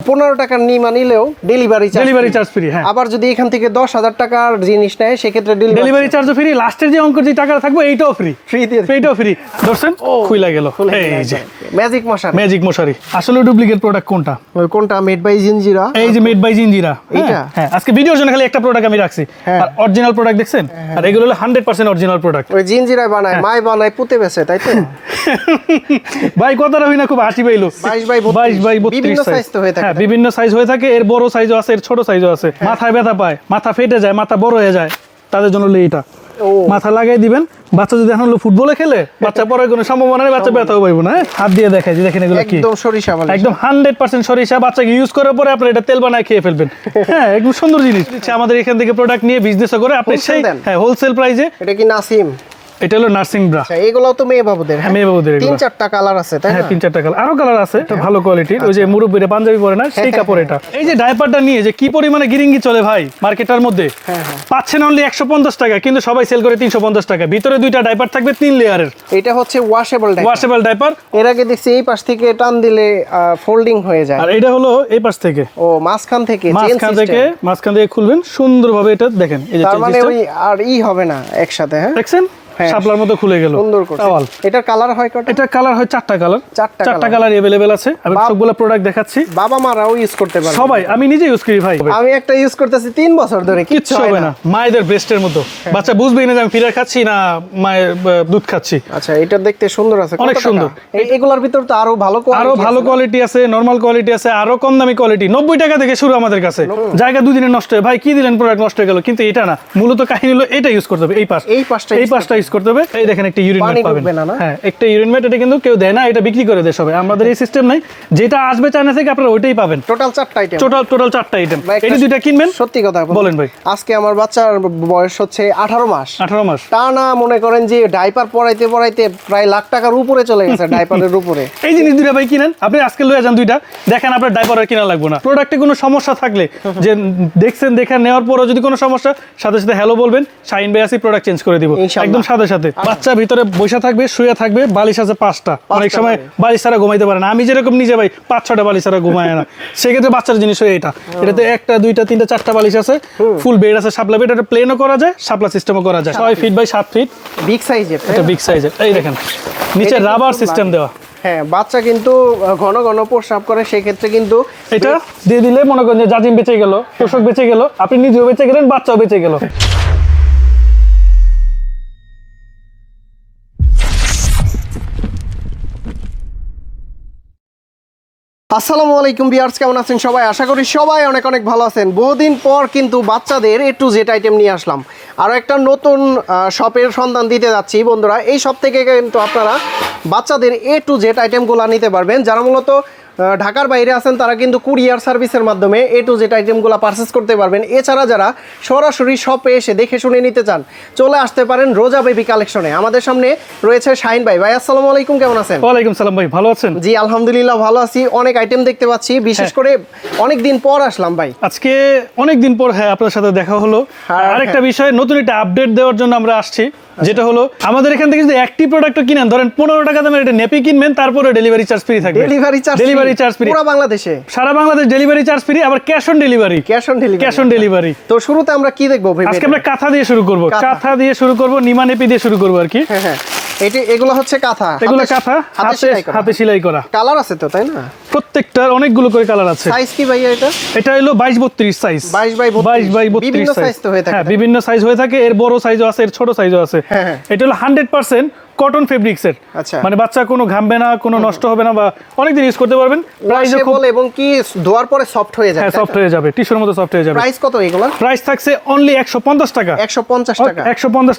15 টাকার নিমা নিলেও delivery charge free. হ্যাঁ, আবার যদি এখান থেকে 10,000 টাকার জিনিস নেয় সেক্ষেত্রে ডেলিভারি চার্জও ফ্রি, লাস্টের যে অঙ্কের যে টাকাটা থাকবে এইটাও ফ্রি, এইটাও ফ্রি। ধরছেন খুইলা গেল। এই যে ম্যাজিক মশারি। আসলে ডুপ্লিকেট প্রোডাক্ট কোনটা মেড বাই জিনজিরা। এই যে মেড বাই জিনজিরা এইটা। হ্যাঁ, আজকে ভিডিওর জন্য খালি একটা প্রোডাক্ট আমি রাখছি, আর অরিজিনাল প্রোডাক্ট দেখছেন, আর এগুলো হলো 100% অরিজিনাল প্রোডাক্ট। ওই জিনজিরা বানায়, মাই বানায়, পুঁতে বেচে, তাই তো? ভাই কথাটা হই না, খুব হাসি পাইলো। 22 বাই 32 বিভিন্ন সাইজ তো হয়ে থাকে। হ্যাঁ, বিভিন্ন সাইজ হয়ে থাকে, এর বড় সাইজও আছে, এর ছোট সাইজও আছে। মাথায় ব্যথা পায়, মাথা ফেটে যায়, মাথা বড় হয়ে যায়, তাদের জন্য এইটা মাথা লাগাই দিবেন। বাচ্চা যদি এখন ফুটবলে খেলে, বাচ্চা পরে কোনো সম্ভাবনা নেই, বাচ্চা ব্যথাও পাইবো না। হাত দিয়ে দেখাই যে দেখেন এগুলো কি, একদম সরিষা বালি, একদম 100% সরিষা। বাচ্চাকে ইউজ করার পরে আপনি এটা তেল বানায় খেয়ে ফেলবেন। হ্যাঁ, একদম সুন্দর জিনিস। আমাদের এখান থেকে প্রোডাক্ট নিয়ে বিজনেসও করে আপনি সেই হোলসেল প্রাইসে। এটা কি নাসিম? এটা হলো নার্সিং ব্রা। এগুলো তো মেয়ে বাবুদের। হ্যাঁ, মেয়ে বাবুদের 3-4টা কালার আছে, তাই না? হ্যাঁ, 3-4টা কালার, আরো কালার আছে। এটা ভালো কোয়ালিটির, ওই যে মুরব্বিরা পাঞ্জাবি পরে না, সেই কাপড় এটা। এই যে ডাইপারটা নিয়ে যে কি পরিমাণে গিরিঙ্গি চলে ভাই মার্কেটের মধ্যে, পাচ্ছেন অনলি 150 টাকা, কিন্তু সবাই সেল করে 350 টাকা। ভিতরে 2টা ডাইপার থাকবে 3 লেয়ারের। এটা হচ্ছে ওয়াশেবল ডাইপার। এর আগে দেখছি এই পাশ থেকে টান দিলে ফোল্ডিং হয়ে যায়, আর এটা হলো এই পাশ থেকে। ও মাঝখান থেকে খুলবেন সুন্দরভাবে। এটা দেখেন, এই যে তার মানে ওই আর হবে না একসাথে। হ্যাঁ, দেখছেন শাপলার মতো খুলে গেল, সুন্দর করে। এটার কালার হয় কয়টা? এটা কালার হয় 4টা কালার। 4টা কালার अवेलेबल আছে। আমি সবগুলো প্রোডাক্ট দেখাচ্ছি। বাবা মারাও ইউজ করতে পারে, সবাই। আমি নিজে ইউজ করি ভাই, আমি একটা ইউজ করতেছি 3 বছর ধরে, কিচ্ছু হবে না। মায়েদের ব্রেস্টের মতো, বাচ্চা বুঝবেই না যে আমি ফিডার খাচ্ছি না মায়ের দুধ খাচ্ছি। আচ্ছা, এটা দেখতে সুন্দর আছে, অনেক সুন্দর। এগুলোর ভিতর তো আরো ভালো কোয়ালিটি আছে, নরমাল কোয়ালিটি আছে, আরো কম দামি কোয়ালিটি। 90 টাকা থেকে শুরু আমাদের কাছে। জায়গা দুদিনে নষ্ট হয়, ভাই কি দিলেন প্রোডাক্ট নষ্ট হয়ে গেল, কিন্তু এটা না। মূলত কাহিনী হলো এটা ইউজ করতে হবে, এই পাশটা ইউজ করতে হবে। এই দেখেন একটা ইউরিন ম্যাট পাবেন। হ্যাঁ, একটা ইউরিন ম্যাট। এটা কিন্তু কেউ দেয় না, এটা বিক্রি করে দেয় সবাই। আমাদের এই সিস্টেম নাই, যেটা আসবে চায়না থেকে আপনারা ওইটাই পাবেন। টোটাল 4টা আইটেম। টোটাল 4টা আইটেম। এই দুইটা কিনবেন। সত্যি কথা বলেন ভাই, আজকে আমার বাচ্চার বয়স হচ্ছে 18 মাস। টানা মনে করেন যে ডাইপার পরাইতে প্রায় লাখ টাকার উপরে চলে গেছে ডাইপারের উপরে। এই জিনিস দুইটা ভাই কিনেন, আপনি আজকে লয়ে যান দুইটা, দেখেন আপনার ডাইপার আর কিনা লাগবে না। প্রোডাক্টে কোনো সমস্যা থাকলে যে দেখছেন, দেখে নেওয়ার পরও যদি কোনো সমস্যা, সাথে সাথে হ্যালো বলবেন, শাইন ভাই আসি প্রোডাক্ট চেঞ্জ করে দিব একদম সাথে। বাচ্চা ভিতরে বসে থাকবে, শুয়ে থাকবে, বালিশ আছে 5টা। অনেক সময় বালিশ ছাড়া ঘুমাইতে পারে না। আমি যেরকম নিজে ভাই 5-6টা বালিশ ছাড়া ঘুমায় না, সেক্ষেত্রে বাচ্চার জিনিস হয় এটা। এটাতে 1টা 2টা 3টা 4টা বালিশ আছে, ফুল বেড আছে, শাপলা বেড। এটা প্লেনও করা যায়, শাপলা সিস্টেমও করা যায়। 6 ফিট বাই 7 ফিট, বিগ সাইজের। এটা বিগ সাইজের। এই দেখেন নিচে রাবার সিস্টেম দেওয়া। হ্যাঁ, বাচ্চা কিন্তু ঘন ঘন প্রস্রাব করে, সেক্ষেত্রে কিন্তু এটা দিয়ে দিলে মনে করেন যে জাজিম বেঁচে গেল, তোষক বেঁচে গেল, আপনি নিজেও বেঁচে গেলেন, বাচ্চাও বেঁচে গেল। আসসালামু আলাইকুম ভিউয়ার্স, কেমন আছেন সবাই? আশা করি সবাই অনেক ভালো আছেন। বহুদিন পর কিন্তু বাচ্চাদের A to Z আইটেম নিয়ে আসলাম। আরও একটা নতুন শপের সন্ধান দিতে যাচ্ছি বন্ধুরা। এই শপ থেকে কিন্তু আপনারা বাচ্চাদের A to Z আইটেমগুলো নিতে পারবেন। যারা মূলত ঢাকার বাইরে আছেন তারা কিন্তু কুরিয়ার সার্ভিসের মাধ্যমে A to Z আইটেমগুলো পারচেস করতে পারবেন। এছাড়া যারা সরাসরি শপে এসে দেখে শুনে নিতে চান, চলে আসতে পারেন রোজা বেবি কালেকশনে। আমাদের সামনে রয়েছে শাহিন ভাই। ভাই আসসালামু আলাইকুম, কেমন আছেন? ওয়ালাইকুম সালাম ভাই, ভালো আছেন? জি আলহামদুলিল্লাহ ভালো আছি। অনেক আইটেম দেখতে পাচ্ছি, বিশেষ করে অনেক দিন পর আসলাম ভাই। আজকে অনেক দিন পর হ্যাঁ আপনার সাথে দেখা হলো। আরেকটা বিষয়, নতুন একটা আপডেট দেওয়ার জন্য আমরা আসছি, যেটা হলো আমাদের এখান থেকে যদি একটি প্রোডাক্ট কিনেন, ধরেন 15 টাকা দামের এটা নেপি কিনবেন, তারপরে ডেলিভারি চার্জ ফ্রি থাকবে। ডেলিভারি চার্জ ফ্রি পুরো বাংলাদেশে, সারা বাংলাদেশ ডেলিভারি চার্জ ফ্রি। আবার ক্যাশ অন ডেলিভারি। তো শুরুতে আমরা কি দেখবো ভাই? আজকে আমরা কাঁথা দিয়ে শুরু করব, নিমা নেপি দিয়ে শুরু করব আর কি। হ্যাঁ, এগুলো হচ্ছে কাঁথা, হাতে সেলাই করা। কালার আছে তো, তাই না? প্রত্যেকটার অনেকগুলো করে কালার আছে। সাইজ কি ভাই এটা হলো 22-32 সাইজ। 22 বিভিন্ন সাইজ তো হয়ে থাকে। হ্যাঁ, বিভিন্ন সাইজ হয়ে থাকে, এর বড় সাইজও আছে, এর ছোট সাইজও আছে। এটা হলো 100% কটন ফেব্রিক্সের। আচ্ছা, মানে বাচ্চা কোনো ঘামবে না, কোনো নষ্ট হবে না, বা অনেকদিন ইউজ করতে পারবেন। প্রাইসও খুব, এবং কি ধোয়ার পরে সফট হয়ে যাবে। হ্যাঁ, সফট হয়ে যাবে, টিস্যুর মতো সফট হয়ে যাবে। প্রাইস কত এগুলো? প্রাইস থাকছে অনলি 150 টাকা। 150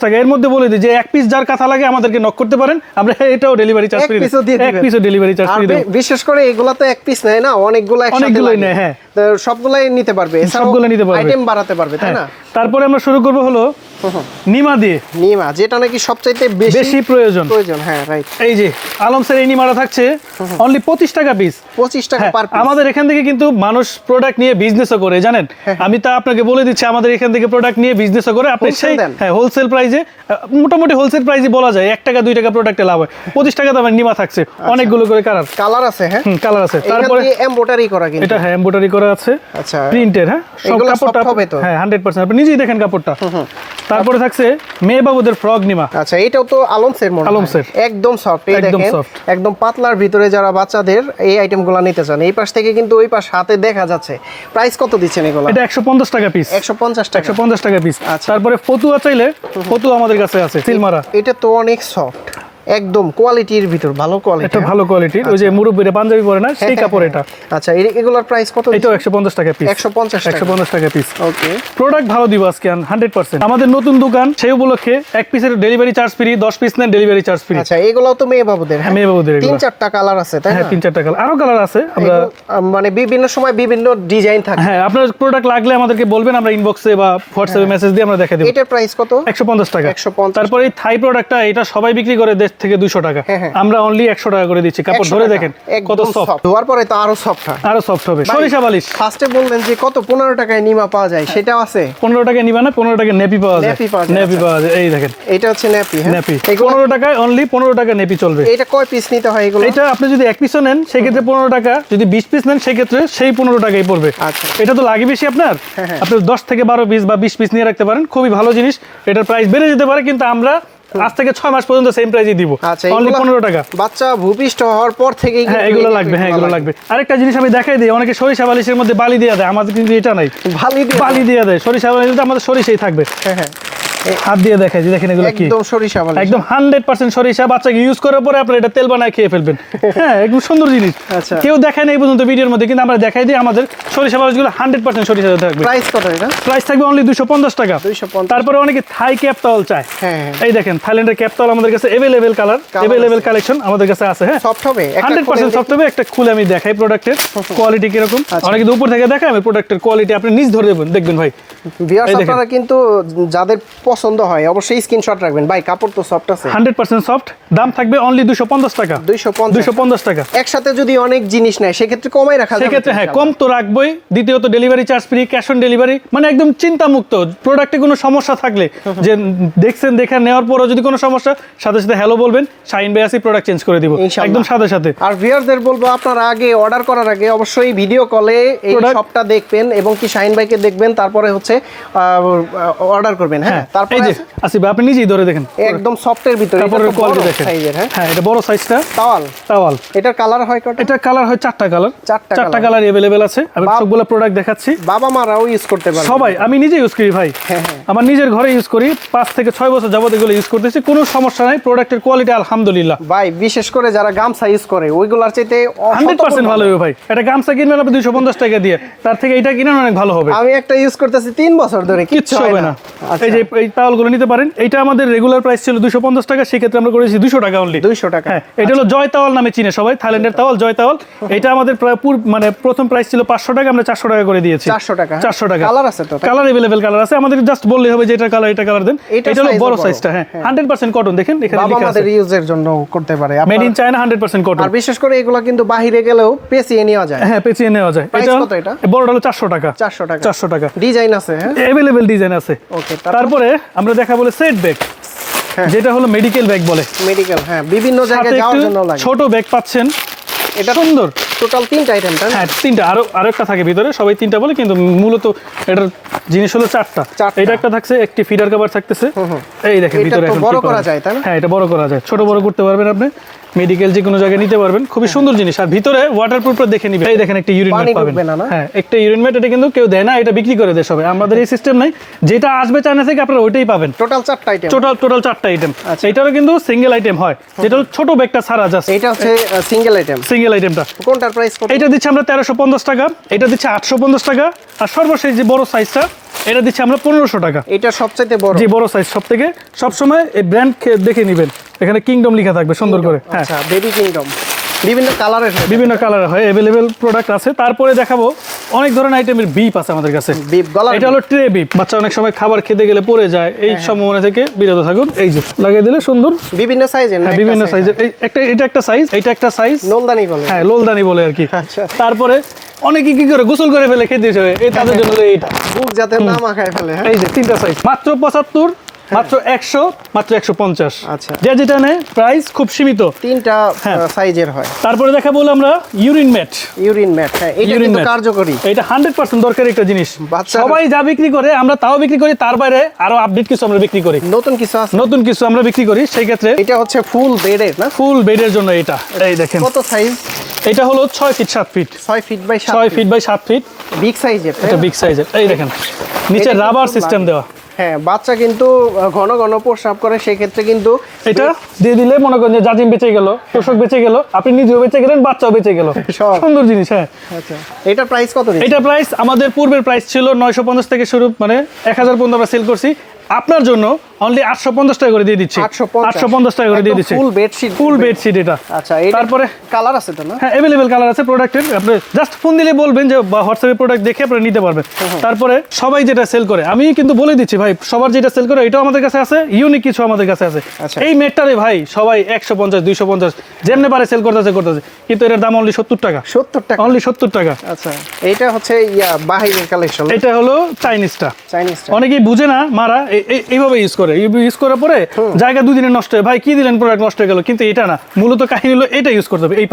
টাকা। এর মধ্যে বলে দিই যে এক পিস যার কাঁথা লাগে আমাদেরকে নক করতে পারেন, আমরা এটাও ডেলিভারি চার্জ ফ্রি দিই। এক পিসও ডেলিভারি চার্জ ফ্রি দেব। বিশেষ করে এগুলা তো এক পিস নেয় না, অনেকগুলোই নেয়। হ্যাঁ, সবগুলাই নিতে পারবে, সবগুলো নিতে পারবে, আইটেম বাড়াতে পারবে, তাই না? তারপরে আমরা শুরু করব হলো নিমা দিয়ে, নিমা যেটা নাকি সবচাইতে বেশি প্রয়োজন। হ্যাঁ রাইট। এই যে আলমসের এই নিমাটা থাকছে অনলি 25 টাকা পিস। 25 টাকা পার পিস। আমাদের এখান থেকে কিন্তু মানুষ প্রোডাক্ট নিয়ে বিজনেসও করে, জানেন। আমি তা আপনাকে বলে দিচ্ছি, আমাদের এখান থেকে প্রোডাক্ট নিয়ে বিজনেসও করে। আপনি সেই হোলসেল প্রাইসে, মোটামুটি হোলসেল প্রাইসে বলা যায় 1 টাকা 2 টাকা প্রোডাক্টে লাভ হয়। 25 টাকা দামের নিমা থাকছে, অনেকগুলো করে কালার আছে। হ্যাঁ কালার আছে। তারপরে এমব্রয়ডারি করা, কিন্তু এটা এমব্রয়ডারি করা আছে, আচ্ছা প্রিন্টের। হ্যাঁ সব কাপড়টা হবে তো? হ্যাঁ 100%। আপনি নিজেই দেখেন কাপড়টা। তারপরে থাকছে মেয়ে বাবুদের ফ্রক নিমা। আচ্ছা এটাও তো আলমসের মনে হয়। আলমসের একদম সফট, এই একদম দেখেন সফট, একদম পাতলার ভিতরে যারা বাচ্চাদের এই আইটেমগুলো নিতে চান, এই পাশ থেকে কিন্তু ওই পাশ হাতে দেখা যাচ্ছে। প্রাইস কত দিচ্ছেন এগুলো? এটা 150 টাকা পিস। 150 টাকা। 150 টাকা পিস। আচ্ছা। তারপরে ফতুয়া চাইলে ফতুয়া আমাদের কাছে আছে, সিলমারা। এটা তো অনেক সফট, একদম কোয়ালিটির ভিতর, ভালো কোয়ালিটি। এটা ভালো কোয়ালিটির, ওই যে মুরব্বিরা পাঞ্জাবি পরে না, সেই কাপড় এটা। আচ্ছা এগুলোর প্রাইস কত? এটাও 150 টাকা পিস। 150 টাকা পিস। ওকে, প্রোডাক্ট ভালো দিব আজকে 100%। আমাদের নতুন দোকান, সেই উপলক্ষে 1 পিসের ডেলিভারি চার্জ ফ্রি, 10 পিস নেন ডেলিভারি চার্জ ফ্রি। আচ্ছা এগুলোও তো মেয়ে বাবুদের? হ্যাঁ মেয়ে বাবুদের। 3-4টা কালার আছে, তাই না? হ্যাঁ 3-4টা কালার, আরো কালার আছে। আমরা মানে বিভিন্ন সময় বিভিন্ন ডিজাইন থাকে। হ্যাঁ আপনার প্রোডাক্ট লাগলে আমাদেরকে বলবেন, আমরা ইনবক্সে বা হোয়াটসঅ্যাপে মেসেজ দিয়ে আমরা দেখাই দেব। এটার প্রাইস কত? 150 টাকা। 150। তারপরে এই থাই প্রোডাক্টটা, এটা সবাই বিক্রি করে 150 থেকে 200 টাকা, আমরা অনলি 100 টাকা করে দিচ্ছি। কাপড় ধরে দেখেন কত সফট, ধোয়ার পরে তো আরো সফট হয়, আরো সফট হবে। সরিষা বালিশ ফার্স্টে বললেন যে কত 15 টাকায় নিমা পাওয়া যায়, সেটাও আছে? 15 টাকায় নিবা না, 15 টাকা নেপি পাওয়া যায়। নেপি পাওয়া যায়, এই দেখেন এটা হচ্ছে নেপি। নেপি 15 টাকায়, অনলি 15 টাকা নেপি চলবে। এটা কয় পিস নিতে হয় এগুলো? এটা আপনি যদি 1 পিসও নেন সেক্ষেত্রে 15 টাকা, যদি 20 পিস নেন সেক্ষেত্রে সেই 15 টাকাই পড়বে। আচ্ছা এটা তো লাগে বেশি আপনার, আপনি 10 থেকে 12 পিস বা 20 পিস নিয়ে রাখতে পারেন, খুবই ভালো জিনিস। এটার প্রাইস বেড়ে যেতে পারে, কিন্তু আমরা আজ থেকে 6 মাস পর্যন্ত সেম প্রাইসই দিব, অনলি 15 টাকা। বাচ্চা ভূপিষ্ঠ হওয়ার পর থেকেই হ্যাঁ এগুলো লাগবে, হ্যাঁ এগুলো লাগবে। আরেকটা জিনিস আমি দেখাই দিই, অনেকে সরিষা বালিশের মধ্যে বালি দিয়ে দেয়, আমাদের কিন্তু এটা নাই। বালি দিয়ে দেয়, সরিষা বালিশ আমাদের সরিষাই থাকবে। হ্যাঁ হাত দিয়ে দেখাই যে দেখেন এগুলো কি, একদম সরিষা বালিশ, একদম 100% সরিষা। বাচ্চাকে ইউজ করার পরে আপনি এটা তেল বানায় খেয়ে ফেলবেন। হ্যাঁ একদম সুন্দর জিনিস। আচ্ছা কেউ দেখায় না এই পর্যন্ত ভিডিওর মধ্যে, কিন্তু আমরা দেখাই দিই আমাদের সরিষা বালিশগুলো 100% সরিষা থাকবে। প্রাইস কত এটা? প্রাইস থাকবে অনলি 250 টাকা। 250। তারপরে অনেকে থাই ক্যাপ টাওয়াল চায়। হ্যাঁ এই দেখেন থাইল্যান্ডের ক্যাপ টাওয়াল আমাদের কাছে अवेलेबल কালার, अवेलेबल কালেকশন আমাদের কাছে আছে। হ্যাঁ সফট হবে, 100% সফট হবে। একটা খুলে আমি দেখাই প্রোডাক্টের কোয়ালিটি কিরকম। অনেকে তো উপর থেকে দেখায়, আমি প্রোডাক্টের কোয়ালিটি আপনি নিজ ধরে দেখবেন ভাই। ভিউয়ার্স আপনারা কিন্তু যাদের পছন্দ হয় অবশ্যই স্ক্রিনশট রাখবেন। ভাই কাপড় তো সফট আছে, 100% সফট। দাম থাকবে অনলি 250 টাকা। 250 টাকা। একসাথে যদি অনেক জিনিস নেয় সেক্ষেত্রে কমাই রাখা যাবে? সেক্ষেত্রে হ্যাঁ কম তো রাখবই। দ্বিতীয়ত delivery charge free, cash on delivery, মানে একদম চিন্তা মুক্ত। প্রোডাক্টে কোনো সমস্যা থাকলে, যে দেখছেন দেখে নেওয়ার পরও যদি কোনো সমস্যা, সাথে সাথে হ্যালো বলবেন, শাইন ভাই আসি প্রোডাক্ট চেঞ্জ করে দিব একদম সাথে সাথে। আর ভিউয়ারদের বলবো আপনারা আগে অর্ডার করার আগে অবশ্যই ভিডিও কলে এই শপটা দেখবেন এবং কি শাইন ভাইকে দেখবেন, তারপরে হচ্ছে অর্ডার করবেন। হ্যাঁ তারপরে এই যে আসিফ আপনি নিজেই ধরে দেখেন, একদম সফটের ভিতরে কাপড়ের কোয়ালিটি দেখেন। হ্যাঁ এটা বড় সাইজটা টাওয়াল। এটার কালার হয় কত? এটার কালার হয় 4টা কালার। 4টা কালার अवेलेबल আছে। আমি সবগুলো প্রোডাক্ট দেখাচ্ছি। বাবা মারাও ইউজ করতে পারবে সবাই। আমি নিজে ইউজ করি ভাই, আমার নিজের ঘরে ইউজ করি, 5 থেকে 6 বছর যাবত এগুলো ইউজ করতেছি, কোনো সমস্যা নাই। প্রোডাক্টের কোয়ালিটি আলহামদুলিল্লাহ ভাই, বিশেষ করে যারা গামছা ইউজ করে ওইগুলার চাইতে 100% ভালো হবে ভাই। এটা গামছা কিনবেন আপনি 250 টাকা দিয়ে, তার থেকে এটা কিনেন অনেক ভালো হবে। আমি একটা ইউজ করতেছি 3 বছর ধরে, কিচ্ছু হবে না। এই যে এই টাওয়ালগুলো নিতে পারেন। এটা আমাদের রেগুলার প্রাইস ছিল 250 টাকা, সেক্ষেত্রে আমরা করেছি 200 টাকা অনলি। 200 টাকা। হ্যাঁ এটা হলো জয় তাওয়াল নামে চিনে সবাই, থাইল্যান্ডের তাওয়াল, জয় তাওয়াল। এটা আমাদের প্রায় মানে প্রথম প্রাইস ছিল 500 টাকা, আমরা 400 টাকা করে দিয়েছি। 400 টাকা। 400 টাকা। কালার আছে তো? কালার अवेलेबल কালার আছে, আমাদের জাস্ট বললেই হবে যে এটা কালার, এটা কালার দেন। এটা হলো বড় সাইজটা। হ্যাঁ 100% কটন, দেখেন এখানে লেখা আছে। আমাদের ইউজের জন্য করতে পারে, মেড ইন চায়না 100% কটন। আর বিশেষ করে এগুলো কিন্তু বাইরে গেলেও পেঁচিয়ে নেওয়া যায়। হ্যাঁ পেঁচিয়ে নেওয়া যায়। এটা কত? এটা বড়টা হলো 400 টাকা। 400 টাকা। 400 টাকা। ডিজাইন আছে? হ্যাঁ अवेलेबल ডিজাইন আছে। ওকে। তারপরে আমরা দেখাবো সেট ব্যাগ, যেটা হলো মেডিকেল ব্যাগ বলে। মেডিকেল, হ্যাঁ বিভিন্ন জায়গায় যাওয়ার জন্য লাগে। ছোট ব্যাগ পাচ্ছেন, এটা সুন্দর। টোটাল 3টা আইটেম, তাই না? হ্যাঁ 3টা, আরো একটা থাকে ভিতরে, সবাই 3টা বলে, কিন্তু মূলত এটার জিনিস হলো 4টা। এটা একটা থাকছে, একটি ফিডার কভার থাকতেছে। এই দেখেন ভিতরে এখন বড় করা যায়, তাই না? হ্যাঁ এটা বড় করা যায়, ছোট বড় করতে পারবেন আপনি। মেডিকেল যে কোনো জায়গায় নিতে পারবেন, খুবই সুন্দর জিনিস। আর ভিতরে ওয়াটারপ্রুফ দেখে নিবেন। এই দেখেন একটা ইউরিন ম্যাট পাবেন। হ্যাঁ একটা ইউরিন ম্যাট, এটা কিন্তু কেউ দেয় না, এটা বিক্রি করে দেয় সবাই। আমাদের এই সিস্টেম নাই, যেটা আসবে চায়না থেকে আপনারা ওইটাই পাবেন। টোটাল 4টা আইটেম। টোটাল 4টা আইটেম। এটারও কিন্তু সিঙ্গেল আইটেম হয়, যেটা ছোট ব্যাগটা ছাড়া জাস্ট। এটা হচ্ছে সিঙ্গেল আইটেম। সিঙ্গেল আইটেমটা কোনটার প্রাইস কত? এটা দিচ্ছি আমরা 1350 টাকা, এটা দিচ্ছি 850 টাকা, আর সর্বশেষ যে বড় সাইজটা এটা দিচ্ছি আমরা 1500 টাকা। এটা সবচেয়ে বড়? জি বড় সাইজ। সবথেকে সবসময় এই ব্র্যান্ড দেখে নেবেন, এখানে কিংডম লেখা থাকবে সুন্দর করে। হ্যাঁ আচ্ছা বেবি কিংডম, বিভিন্ন কালারের হয়, বিভিন্ন কালারের হয়, अवेलेबल প্রোডাক্ট আছে। তারপরে দেখাবো অনেক ধরনের আইটেমের বিপ আছে আমাদের কাছে। বিপ গলা, এটা হলো ট্রে বিপ। বাচ্চা অনেক সময় খাবার খেতে গেলে পড়ে যায়, এই সম্ভাবনা থেকে বিরত থাকুন। এই যে লাগিয়ে দিলে সুন্দর, বিভিন্ন সাইজের, হ্যাঁ বিভিন্ন সাইজের। এটা একটা সাইজ, এটা একটা সাইজ, লোলদানি বলে, হ্যাঁ লোলদানি বলে আর কি। আচ্ছা। তারপরে অনেকে কি করে গোসল করে ফেলে খেতে হবে, এই তাদের জন্য এইটা বুক যাতে না মাখায় ফেলে। এই যে তিনটা সাইজ, মাত্র 75, মাত্র 100, মাত্র 150। আচ্ছা, যে যেটা নেয় প্রাইস খুব সীমিত, তিনটা সাইজের হয়। তারপরে দেখা বলে আমরা ইউরিন ম্যাট। ইউরিন ম্যাট, হ্যাঁ এটা Urine কিন্তু mat। কার্যকরী। এটা 100% দরকারি একটা জিনিস। বাচ্চারা- সবাই যা বিক্রি করে আমরা তাও বিক্রি করি, তার বাইরে আরো আপডেট কিছু আমরা বিক্রি করি, নতুন কিছু আছে, নতুন কিছু আমরা বিক্রি করি। সেই ক্ষেত্রে এটা হচ্ছে ফুল বেডের না, ফুল বেডের জন্য এটা। এই দেখেন কত সাইজ? এটা হলো 6 feet 7 feet, 6 feet by 7 6 feet by 7 feet, big সাইজের। এটা বিগ সাইজের। এই দেখেন নিচে এটা রাবার কিন্তু সিস্টেম দেওয়া। হ্যাঁ, বাচ্চা কিন্তু ঘন ঘন প্রস্রাব করে, সেই ক্ষেত্রে কিন্তু এটা দিয়ে দিলে মনে করেন যে জাজিম বেঁচে গেল, তোষক বেঁচে গেল, আপনি নিজেও বেঁচে গেলেন, বাচ্চাও বেঁচে গেল। সব। সুন্দর জিনিস। হ্যাঁ, আচ্ছা, এটা প্রাইস কত? এটা প্রাইস আমাদের পূর্বের প্রাইস ছিল 950 থেকে শুরু, মানে 1000 পর্যন্ত আমরা সেল করছি। আপনার জন্য অনলি 850 টাকা করে দিয়ে দিচ্ছি। 850 টাকা করে দিয়ে দিচ্ছি, ফুল বেডশিট, ফুল বেডশিট এটা। আচ্ছা, তারপরে কালার আছে তো না? হ্যাঁ, अवेलेबल কালার আছে প্রোডাক্টের। আপনি জাস্ট ফোন দিলে বলবেন যে বা হোয়াটসঅ্যাপে প্রোডাক্ট দেখে আপনি নিতে পারবেন। তারপরে সবাই যেটা সেল করে, আমি কিন্তু বলে দিচ্ছি ভাই, সবার যেটা সেল করে এটাও আমাদের কাছে আছে, ইউনিক কিছু আমাদের কাছে আছে। আচ্ছা। এই মেটটারে ভাই সবাই 150 250 যেমনে পারে সেল করতেছে, কিন্তু এটার দাম অনলি 70 টাকা। 70 টাকা, অনলি 70 টাকা। আচ্ছা, এটা হচ্ছে বাহিরের কালেকশন, এটা হলো চাইনিজটা। চাইনিজটা অনেকেই বুঝে না, মারা এইভাবে ইউজ করে, ইউজ করার পরে জায়গা দুদিনে নষ্ট হয়, ভাই কি দিলেন প্রোডাক্ট নষ্ট হয়ে গেল। কিন্তু এটা না, মূলত কাহিনী হলো এটা ইউজ করতে হবে, এই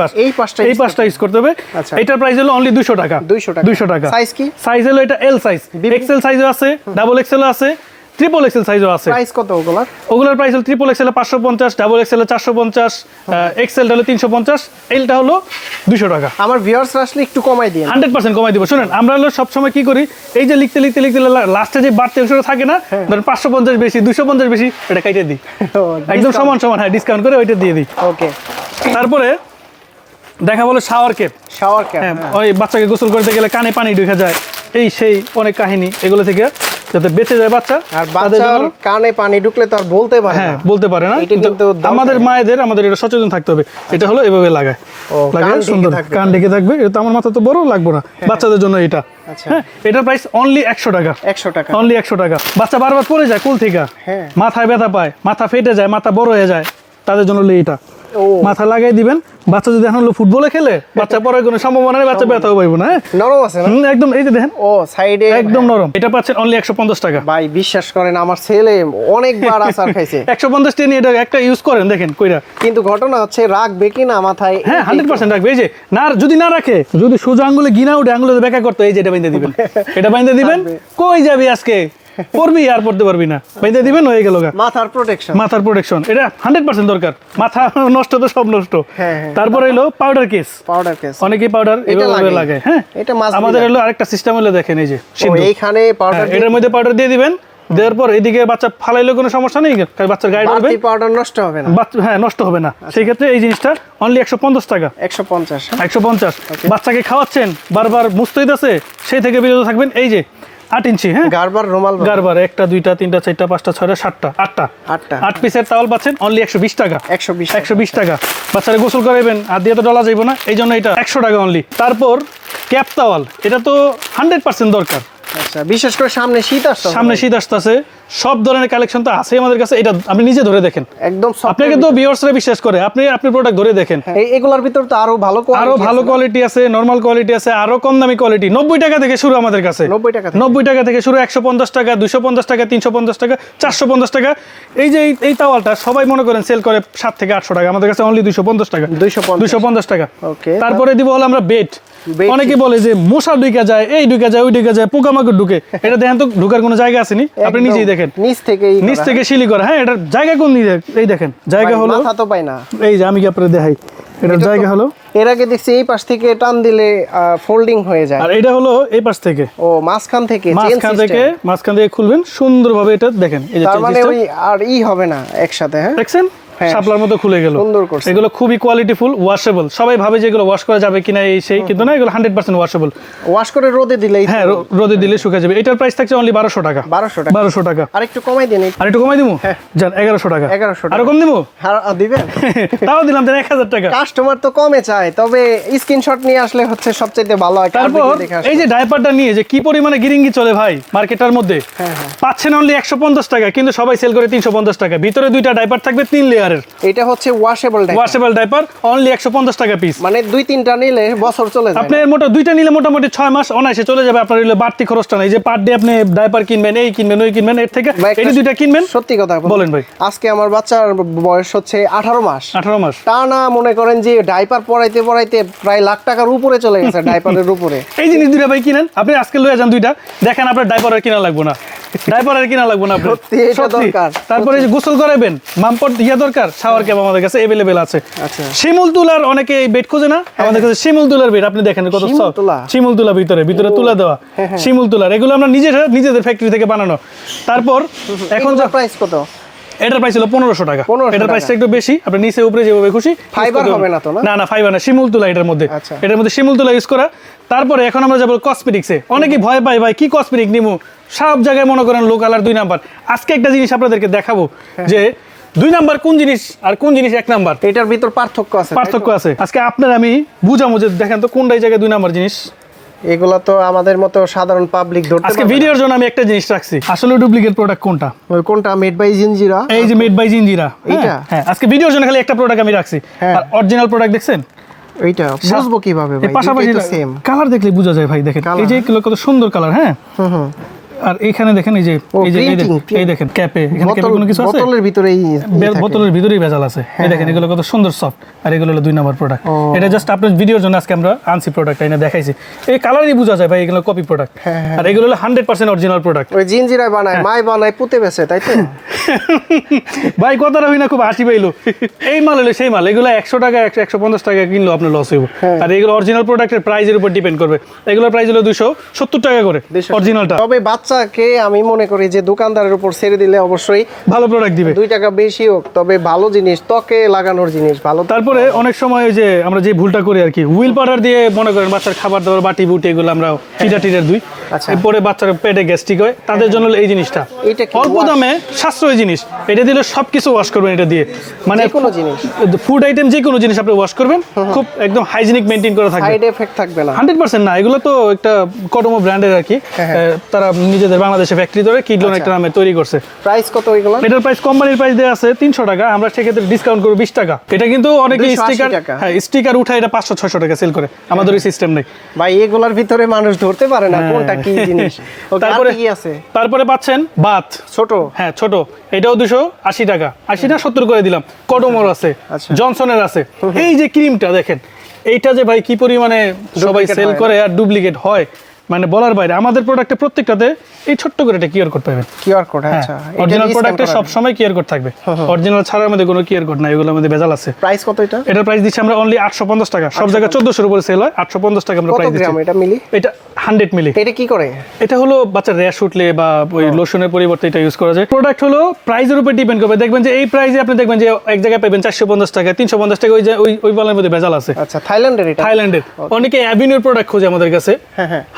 পাশটা ইউজ করতে হবে। আচ্ছা। এটার প্রাইস হলো অনলি 200 টাকা। 200 টাকা। সাইজ কি? সাইজ হলো এটা এল সাইজ, এক্সেল সাইজও আছে, ডাবল এক্সেলও আছে, ট্রিপল এক্সেল সাইজও আছে। প্রাইস কত ওগুলার? ওগুলোর প্রাইস হলো ট্রিপল এক্সেল 550, ডাবল এক্সেল 450, এক্সেলটা হলো 350, এলটা হলো 200 টাকা। আমার ভিউয়ার্সরা আসলে একটু কমাই দিন। 100% কমাই দিব। শুনেন, আমরা হলো সবসময় কি করি, এই যে লিখতে লাস্টে যে বাড়তি অংশটা থাকে না, ধরেন 550 বেশি 250 বেশি, এটা কাইটে দিই একদম সমান সমান। হ্যাঁ, ডিসকাউন্ট করে ওইটা দিয়ে দিই। ওকে, তারপরে দেখা বলো শাওয়ার ক্যাপ। শাওয়ার ক্যাপ, হ্যাঁ, ওই বাচ্চাকে গোসল করতে গেলে কানে পানি ঢুকে যায়, এই সেই অনেক কাহিনী, এগুলো থেকে যাতে বেঁচে যায় বাচ্চা। আর তাদের বাচ্চার জন্য- কানে পানি ঢুকলে তো আর বলতে পারে হ্যাঁ, না। বলতে পারে না, এটা কিন্তু কিন্তু দরকার। আমাদের মায়েদের আমাদের এটা সচেতন থাকতে হবে। এটা হলো এভাবে লাগায়, ও, লাগায় কান ঢেকে সুন্দর থাকবে। কান ঢেকে থাকবে। এটা তো আমার মাথা তো বড় লাগবে না, বাচ্চাদের জন্য এটা। আচ্ছা। হ্যাঁ, এটার প্রাইস অনলি 100 টাকা। 100 টাকা, অনলি 100 টাকা। বাচ্চা বারবার পড়ে যায় কুল থেকে, হ্যাঁ। মাথায় ব্যথা পায়, মাথা ফেটে যায়, মাথা বড় হয়ে যায়, তাদের জন্য হলো এটা। ও, মাথা লাগাই দিবেন। বাচ্চা যদি এখন হলো ফুটবলে খেলে, বাচ্চা পরে কোনো সম্ভাবনা নেই, বাচ্চা ব্যথাও পাইব না। হ্যাঁ, নরম আছে না? একদম। এই যে দেখেন, ও, সাইডে একদম নরম। এটা পাচ্ছেন অনলি 150 টাকা। ভাই বিশ্বাস করেন, আমার ছেলে অনেকবার আচার খাইছে, 150 টাকা নিয়ে এটা একটা ইউজ করেন, দেখেন কইরা। কিন্তু ঘটনা হচ্ছে রাখবে কি না মাথায়। হ্যাঁ, 100% রাখবে। এই যে না, যদি না রাখে, যদি সোজা আঙ্গুলে গিনা উঠে আঙ্গুলে বেকা করতে, এই যে এটা বাইন্ধে দিবেন, এটা বাইন্ধে দিবেন। কই যাবি আজকে, পড়বি আর পড়তে পারবি না, বাইন্ধে দিবেন, হয়ে গেল গা। মাথার প্রোটেকশন, মাথার প্রোটেকশন এটা 100% দরকার। মাথা নষ্ট তো সব নষ্ট। হ্যাঁ, হ্যাঁ। তারপরে হলো পাউডার কেস। পাউডার কেস, অনেকেই পাউডার এভাবে লাগে। হ্যাঁ, এটা মাছ আমাদের হলো আরেকটা সিস্টেম হলো, দেখেন এই যে ও, সিদ্ধ। এইখানে পাউডার, এটার মধ্যে পাউডার দিয়ে দিবেন, দেওয়ার পর এদিকে বাচ্চা ফালাইলে কোনো সমস্যা নেই, কারণ বাচ্চার গায়ে উঠবে, বাড়তি পাউডার নষ্ট হবে না। হ্যাঁ নষ্ট হবে না। সেই ক্ষেত্রে এই জিনিসটা অনলি 150 টাকা। 150, 150। বাচ্চাকে খাওয়াচ্ছেন, বারবার মুছতে হইতাছে, সেই থেকে বিরত থাকবেন। এই যে 8 ইঞ্চি, হ্যাঁ, গারবার রুমাল, গারবার 1টা 2টা 3টা 4টা 5টা 6টা 7টা 8টা 8 পিসের টাওয়াল পাচ্ছেন অনলি 120 টাকা। 120 টাকা। বাচ্চারা গোসল করাবেন, আর দিয়ে তো ডলা যাইব না, এই জন্য এটা 100 টাকা অনলি। তারপর ক্যাপ টাওয়াল, এটা তো 100% দরকার। আচ্ছা, বিশেষ করে সামনে শীত আসছে, সামনে শীত আসতেছে, সব ধরনের কালেকশন তো আছে আমাদের কাছে। এটা আপনি নিজে ধরে দেখেন, একদম soft আপনাকে তো ভিউয়ার্সরা বিশ্বাস করে, আপনি প্রোডাক্ট ধরে দেখেন। এগুলোর ভিতর তো আরো ভালো আরো ভালো কোয়ালিটি আছে, নরমাল কোয়ালিটি আছে, আরো কম দামি কোয়ালিটি। 90 টাকা থেকে শুরু আমাদের কাছে, 90 টাকা থেকে শুরু, 150 টাকা, 250 টাকা, 350 টাকা, 450 টাকা। এই যে এই তাওয়ালটা সবাই মনে করেন সেল করে 700 থেকে 800 টাকা, আমাদের কাছে অনলি 250 টাকা। 250 টাকা। ওকে, তারপরে দিব হলো আমরা বেড। অনেকে বলে যে মশা ঢুকে যায়, এই ঢুকে যায়, ওই ঢুকে যায়, পোকামাকড় ঢুকে। এটা দেখেন তো ঢুকার কোনো জায়গা আসেনি, আপনি নিজেই দেখেন, নিচ থেকে শিলি করা। হ্যাঁ, এটার জায়গা কোন দিকে, এই দেখেন জায়গা হলো, মাথা তো পাই না। এই যে আমি কি আপনাদের দেখাই, এটার জায়গা হলো, এর আগে দেখছি এই পাশ থেকে টান দিলে ফোল্ডিং হয়ে যায়, আর এটা হলো এই পাশ থেকে, ও মাঝখান থেকে মাঝখান থেকে খুলবেন সুন্দরভাবে। এটা দেখেন, এই যে তার মানে ওই আর হবে না একসাথে। হ্যাঁ, দেখছেন হ্যাঁ। শাপলার মতো খুলে গেল। সুন্দর করছে। এগুলো খুবই কোয়ালিটিফুল, ওয়াশেবল। সবাই ভাবে যে এগুলো ওয়াশ করা যাবে কিনা এই সেই, কিন্তু না, এগুলো 100% ওয়াশেবল। ওয়াশ করে রোদে দিলেই হ্যাঁ, রোদে দিলে শুকিয়ে যাবে। এটার প্রাইস থাকছে অনলি 1200 টাকা। 1200 টাকা। আর একটু কমাই দিন। আর একটু কমাই দিমু? হ্যাঁ। জান 1100 টাকা। 1100 আর কম দিমু? দিবেন? তাও দিলাম, দেন 1000 টাকা। কাস্টমার তো কমে চায়, তবে স্ক্রিনশট নিয়ে আসলে হচ্ছে সবচেয়ে ভালো হয়। তারপর এই যে ডাইপারটা নিয়ে যে কি পরিমাণে গিরিঙ্গি চলে ভাই মার্কেটের মধ্যে, পাচ্ছেন অনলি 150 টাকা, কিন্তু সবাই সেল করে 350 টাকা। ভিতরে দুইটা ডাইপার থাকবে 3 লেয়ারের। এটা হচ্ছে ওয়াশেবল ডাইপার, অনলি 150 টাকা পিস। মানে 2-3টা নিলে বছর চলে যায়। আপনি দুইটা নিলে মোটামুটি 6 মাস অনায়াসে চলে যাবে। আপনার হলো বাড়তি খরচটা নাই, যে পার ডে আপনি ডাইপার কিনবেন, এই কিনবেন, ওই কিনবেন, এর থেকে এই দুইটা কিনবেন। সত্যি কথা বলেন ভাই, আজকে আমার বাচ্চার বয়স হচ্ছে 18 মাস। 18 মাস টানা মনে করেন যে ডাইপার পরাইতে পরাইতে প্রায় লাখ টাকার উপরে চলে গেছে ডাইপারের উপরে। এই জিনিস দুইটা ভাই কিনেন, আপনি আজকে লয়ে যান দুইটা, দেখেন আপনার ডাইপার আর কিনা লাগবে না। ডাইপার আর কিনা লাগবে না আপনার। সত্যি এটা দরকার। তারপরে যে গোসল করাবেন, মামপট ইয়া দরকার, শাওয়ার ক্যাপ আমাদের কাছে अवेलेबल আছে। আচ্ছা, শিমুল তুলার অনেকে এই বেড খোঁজে না, আমাদের কাছে শিমুল তুলার বেড। আপনি দেখেন কত শিমুল তুলা? শিমুল তুলা, ভিতরে তুলা দেওয়া শিমুল তুলার। এগুলো আমরা নিজেদের ফ্যাক্টরি থেকে বানানো। তারপর এখন এখন প্রাইস কত? এটার প্রাইস হলো 1500 টাকা। 1500 এটার প্রাইসটা একটু বেশি, আপনি নিচে উপরে যেভাবে খুশি। ফাইবার হবে না তো? না না, ফাইবার না, শিমুল তুলা এটার মধ্যে। আচ্ছা। এটার মধ্যে শিমুল তুলা ইউজ করা। তারপরে এখন আমরা যাবো কসমেটিক্সে। অনেকেই ভয় পায় ভাই কি কসমেটিক নিমু, সব জায়গায় মনে করেন লো কালার 2 নাম্বার। আজকে একটা জিনিস আপনাদেরকে দেখাবো যে 2 নাম্বার কোন জিনিস আর কোন জিনিস 1 নাম্বার, এটার ভিতর পার্থক্য আছে। পার্থক্য আছে। আজকে আপনার আমি বুঝাবো যে দেখেন তো কোনটাই জায়গায় 2 নাম্বার জিনিস। এগুলা তো আমাদের মতো সাধারণ পাবলিক ধরতে আজকে পারবে না। ভিডিওর জন্য আমি একটা জিনিস রাখছি, আসলে ডুপ্লিকেট প্রোডাক্ট কোনটা। কোনটা? Made by Jinjira. এই যে মেড বাই জিনজিরা, এইটা? হ্যাঁ, আজকে ভিডিওর জন্য খালি একটা প্রোডাক্ট আমি রাখছি। আর অরিজিনাল প্রোডাক্ট দেখছেন? এইটা বুঝবো কিভাবে ভাই? পাশাপাশি সেম কালার দেখলে বোঝা যায় ভাই। দেখেন এই যে এগুলো কত সুন্দর কালার। হ্যাঁ, আর এখানে দেখেন এই যে এই দেখেন ক্যাপে, এখানে ক্যাপে কোনো কিছু আছে? বোতলের ভিতরেই বোতলের ভিতরেই ভেজাল আছে। এই দেখেন এগুলো কত সুন্দর সফট, আর এগুলো হলো 2 নাম্বার প্রোডাক্ট। এটা জাস্ট আপনার ভিডিওর জন্য আজকে আমরা আনছি প্রোডাক্ট, এনে দেখাইছি। এই কালারই বোঝা যায় ভাই এগুলো কপি প্রোডাক্ট। আর এগুলো হলো 100% অরিজিনাল প্রোডাক্ট। ওই জিনজিরা বানায়, মাই বানায়, পুঁতে বেচে, তাই তো? ভাই কথাটা হই না, খুব হাসি পাইলো। এই মাল হলো সেই মাল, এগুলো 100 টাকা 150 টাকা কিনলো আপনার লস হইব। আর এগুলো অরিজিনাল প্রোডাক্টের প্রাইসের উপর ডিপেন্ড করবে। এগুলোর প্রাইস হলো 270 টাকা করে অরিজিনালটা। তবে বাচ্চাকে আমি মনে করি যে দোকানদারের উপর ছেড়ে দিলে অবশ্যই ভালো প্রোডাক্ট দিবে। 2 টাকা বেশি হোক, তবে ভালো জিনিস, ত্বকে লাগানোর জিনিস ভালো। তারপরে অনেক সময় ওই যে আমরা যে ভুলটা করি আর কি, হুইল পাউডার দিয়ে মনে করেন বাচ্চার খাবার দাবার, বাটি বুটি এগুলো আমরা টিটার দুই। আচ্ছা। এরপরে বাচ্চার পেটে গ্যাস্ট্রিক হয়, তাদের জন্য এই জিনিসটা এটা কি অল্প দামে সাশ্রয়ী জিনিস। এটা দিলে সবকিছু ওয়াশ করবেন এটা দিয়ে, মানে কোনো জিনিস, ফুড আইটেম যে কোনো জিনিস আপনি ওয়াশ করবেন, খুব একদম হাইজিনিক মেইনটেইন করা থাকবে। সাইড এফেক্ট থাকবে না। 100% না, এগুলো তো একটা কটমো ব্র্যান্ডের আর কি। তারা নিজেদের বাংলাদেশে ফ্যাক্টরি ধরে কিডলন একটা নামে তৈরি করছে। প্রাইস কত এগুলো? এটার প্রাইস কোম্পানির প্রাইস দেয়া আছে 300 টাকা, আমরা সেক্ষেত্রে ডিসকাউন্ট করব 20 টাকা। এটা কিন্তু অনেকে 280 স্টিকার, টাকা। হ্যাঁ স্টিকার উঠায় এটা 500-600 টাকা সেল করে। আমাদের ওই সিস্টেম নেই ভাই, এগুলার ভিতরে মানুষ ধরতে পারে না কোনটা কি জিনিস। তারপরে কি আছে? তারপরে পাচ্ছেন বাথ ছোট। হ্যাঁ ছোট, এটাও 280 টাকা। 80 না 70 করে দিলাম। কডমোর আছে, আচ্ছা। জনসনের আছে। এই যে ক্রিমটা দেখেন, এইটা যে ভাই কি পরিমাণে সবাই সেল করে আর ডুপ্লিকেট হয়, মানে বলার বাইরে। আমাদের প্রোডাক্টে প্রত্যেকটাতে এই ছোট্ট করে একটা কিউআর কোড পাবেন। QR code? আচ্ছা, অরিজিনাল প্রোডাক্টে সব সময় কিউআর কোড থাকবে। অরিজিনাল ছাড়ার মধ্যে কোনো কিউআর কোড নাই, এগুলোর মধ্যে ভেজাল আছে। প্রাইস কত এটা? এটার প্রাইস দিচ্ছি আমরা অনলি 850 টাকা। সব জায়গায় 1400 এর উপরে সেল হয়, 850 টাকা আমরা কত প্রাইস দিচ্ছি। গ্রাম এটা মিলি? এটা 100 মিলি। এটা কি করে? এটা হলো বাচ্চার র্যাশ উঠলে বা ওই লোশনের পরিবর্তে এটা ইউজ করা যায়। প্রোডাক্ট হলো প্রাইসের উপর ডিপেন্ড করবে। দেখবেন যে এই প্রাইসে আপনি দেখবেন যে এক জায়গায় পাবেন 450 টাকা, 350 টাকা, ওই বালার মধ্যে ভেজাল আছে। আচ্ছা, থাইল্যান্ডের এটা? থাইল্যান্ডের। অনেকে অ্যাভিনিউর প্রোডাক্ট খোঁজে আমাদের কাছে।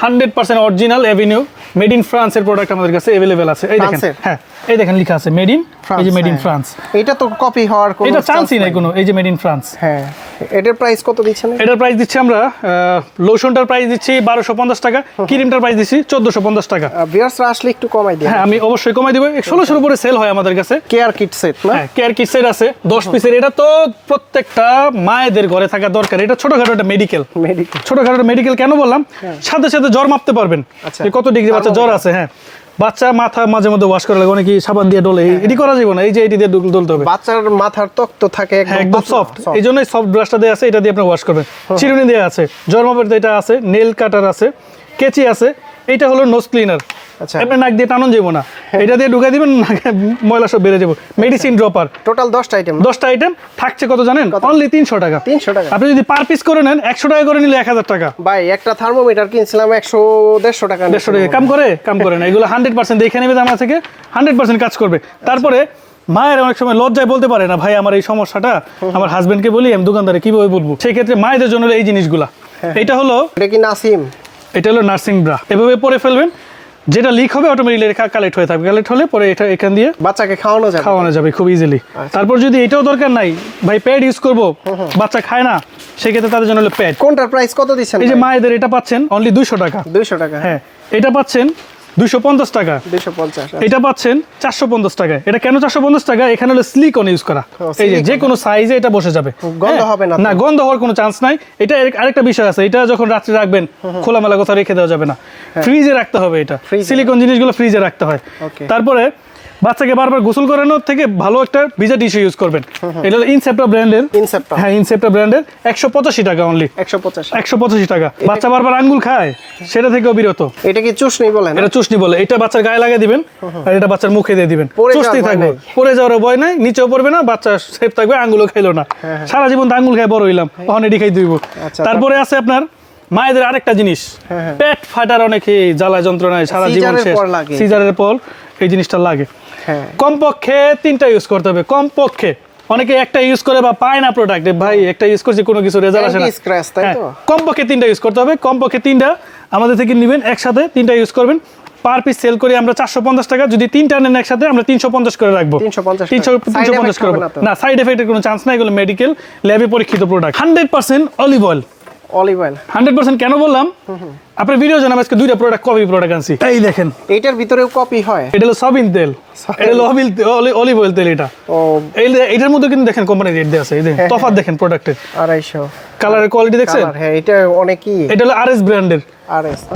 100% original avenue made in France এর প্রোডাক্ট আমাদের কাছে अवेलेबल আছে। এই দেখেন, হ্যাঁ এই দেখেন লেখা আছে মেড ইন, এই যে মেড ইন ফ্রান্স। এটা তো কপি হওয়ার কোনো এটা চান্সই নাই কোনো। এই যে মেড ইন ফ্রান্স। হ্যাঁ, এটার প্রাইস কত দিচ্ছেন? এটার প্রাইস দিচ্ছি আমরা, লোশনটার প্রাইস দিচ্ছি 1250 টাকা, ক্রিমটার প্রাইস দিচ্ছি 1450 টাকা। ভিউয়ার্সরা আসলে একটু কমাই দিন। হ্যাঁ, আমি অবশ্যই কমাই দিব। 1600 উপরে সেল হয় আমাদের কাছে। কেয়ার কিট সেট না? হ্যাঁ, কেয়ার কিট সেট আছে 10 পিসের। এটা তো প্রত্যেকটা মায়েদের ঘরে থাকা দরকার। এটা ছোটখাটো একটা মেডিকেল। ছোটখাটো মেডিকেল কেন বললাম? সাথে সাথে জ্বর মাপতে পারবেন যে কত ডিগ্রি বাচ্চা জ্বর আছে। হ্যাঁ, বাচ্চা মাথা মাঝে মধ্যে ওয়াশ করা লাগে, অনেকে সাবান দিয়ে ডলে, এটি করা যাবে না। এই যে এটি দিয়ে ডলতে হবে। বাচ্চার মাথার ত্বক তো থাকে একদম সফট, এই জন্যই সফট ব্রাশটা দেওয়া আছে। এটা দিয়ে আপনি ওয়াশ করবেন। চিরুনি দেওয়া আছে, জ্বর মাপের এটা আছে, নেল কাটার আছে, কেচি আছে। এইটা হলো নোজ ক্লিনার। আচ্ছা, আপনি নাক দিয়ে টানুন যাবো না, এটা দিয়ে ঢুকাই দিবেন, ময়লা সব বেড়ে যাবো। মেডিসিন ড্রপার টোটাল 10টা আইটেম। 10টা আইটেম থাকছে কত জানেন? অনলি 300 টাকা। 300 টাকা। আপনি যদি পার পিস করে নেন 100 টাকা করে নিলে 1000 টাকা। ভাই, একটা থার্মোমিটার কিনছিলাম 100-150 টাকা। 150 টাকা কাম করে না। এগুলো 100% দেখে নেবে আমার থেকে, 100% কাজ করবে। তারপরে মায়ের অনেক সময় লজ্জায় বলতে পারে না ভাই আমার এই সমস্যাটা আমার হাজবেন্ডকে বলি, আমি দোকানদারে কিভাবে বলবো, সেই ক্ষেত্রে মায়েদের জন্য হলো এই জিনিসগুলা। এটা হলো এটা কি নাসিম? এটা হলো নার্সিং ব্রা, এভাবে পরে ফেলবেন, যেটা লিক হবে অটোমেটিক্যালি কালেক্ট হয়ে থাকবে, কালেক্ট হলে পরে এটা এখান দিয়ে বাচ্চাকে খাওয়ানো যাবে খুব ইজিলি। তারপর যদি এটাও দরকার নাই ভাই প্যাড ইউজ করব, বাচ্চা খায় না, সেক্ষেত্রে তাদের জন্য হলো প্যাড। কোনটার প্রাইস কত দিচ্ছেন? এই যে মায়েদের এটা পাচ্ছেন অনলি 200 টাকা। 200 টাকা? হ্যাঁ, এটা পাচ্ছেন 250 টাকা। 250? এটা পাচ্ছেন 450 টাকায়। এটা কেন 450 টাকা? এখানে হলো সিলিকন ইউজ করা, এই যে কোনো সাইজে এটা বসে যাবে, গন্ধ হবে না? না, গন্ধ হওয়ার কোনো চান্স নাই। এটা আরেকটা বিষয় আছে, এটা যখন রাত্রে রাখবেন খোলামেলা কোথাও রেখে দেওয়া যাবে না, ফ্রিজে রাখতে হবে। এটা সিলিকন জিনিসগুলো ফ্রিজে রাখতে হয়। তারপরে বাচ্চাকে বারবার গোসল করানোর থেকে ভালো একটা ভিজা টিস্যু ইউজ করবেন। এটা হলো ইনসেপ্টা ব্র্যান্ডের। হ্যাঁ, ইনসেপ্টা ব্র্যান্ডের 185 টাকা অনলি। 185 টাকা। বাচ্চা বারবার আঙ্গুল খায়, সেটা থেকেও বিরত। এটা কি চুষনি বলেন? এটা চুষনি বলে। এটা বাচ্চার গায়ে লাগিয়ে দিবেন আর এটা বাচ্চার মুখে দিয়ে দিবেন, চুষতে থাকবে, পড়ে যাওয়ার ভয় নাই, নিচেও পড়বে না, বাচ্চা সেফ থাকবে, আঙ্গুলও খাইলো না। সারা জীবন তো আঙ্গুল খাই বড় হইলাম, তখন এটি খাই দিব। তারপরে আছে আপনার মায়েদের আরেকটা জিনিস, পেট ফাটার অনেকে জ্বালা যন্ত্রণায় সারা জীবন শেষ, সিজারের পর এই জিনিসটা লাগে। কমপক্ষে 3টা ইউজ করতে হবে, কমপক্ষে। অনেকে একটা ইউজ করে বা পায় না প্রোডাক্ট, ভাই একটা ইউজ করছি কোনো কিছু রেজাল্ট আসে না, কমপক্ষে 3টা ইউজ করতে হবে। কমপক্ষে 3টা আমাদের থেকে নেবেন, একসাথে 3টা ইউজ করবেন। পার পিস সেল করি আমরা 450 টাকা, যদি 3টা নেন একসাথে আমরা 350 করে রাখবো। 350 করবো না, সাইড এফেক্টের কোনো চান্স নাই, এগুলো মেডিকেল ল্যাবে পরীক্ষিত প্রোডাক্ট। 100% olive oil. 100% কেন বললাম? আপনার ভিডিও জানাম আজকে 2টা প্রোডাক্ট, কপি প্রোডাক্ট আনছি। এই দেখেন, এটার ভিতরেও কপি হয়। এটা হলো সয়াবিন তেল, এটা হলো অলিভ অয়েল তেল। এটা এটার মধ্যে কিন্তু দেখেন কোম্পানি রেট দেয়া আছে, এই দেখেন তফাৎ দেখেন প্রোডাক্টের। 250 কালারের কোয়ালিটি দেখছেন? হ্যাঁ, এটা অনেকই। এটা হলো আরএস ব্র্যান্ডের।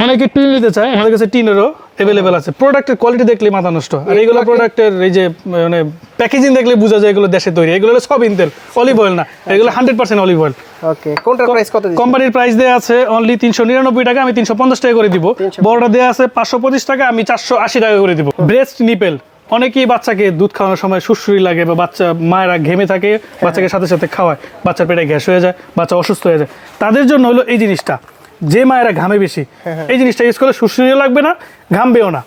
অনেকে টিন নিতে চায়, আমাদের কাছে টিনেরও अवेलेबल আছে। প্রোডাক্টের কোয়ালিটি দেখলে মাথা নষ্ট। আর এইগুলো প্রোডাক্টের এই যে মানে প্যাকেজিং দেখলে বোঝা যায় এগুলো দেশে তৈরি। এগুলো হলো সয়াবিন তেল, অলিভ অয়েল না, এগুলো 100% অলিভ অয়েল। ওকে, কোনটার প্রাইস কত দিচ্ছেন? কোম্পানির প্রাইস দেয়া আছে অনলি 399 টাকা, আমি 350 টাকা করে দিব। বড়টা দেয়া আছে 525 টাকা, আমি 480 টাকা করে দিব। ব্রেস্ট নিপেল, অনেকেই বাচ্চাকে দুধ খাওয়ানোর সময় সুরসুরি লাগে বা বাচ্চা মায়েরা ঘেমে থাকে, বাচ্চাকে সাথে সাথে খাওয়ায়, বাচ্চার পেটে গ্যাস হয়ে যায়, বাচ্চা অসুস্থ হয়ে যায়, তাদের জন্য হলো এই জিনিসটা। যে মায়েরা ঘামে বেশি, এই জিনিসটা ইউজ করলে সুরসুরিও লাগবে না, ঘামবেও না,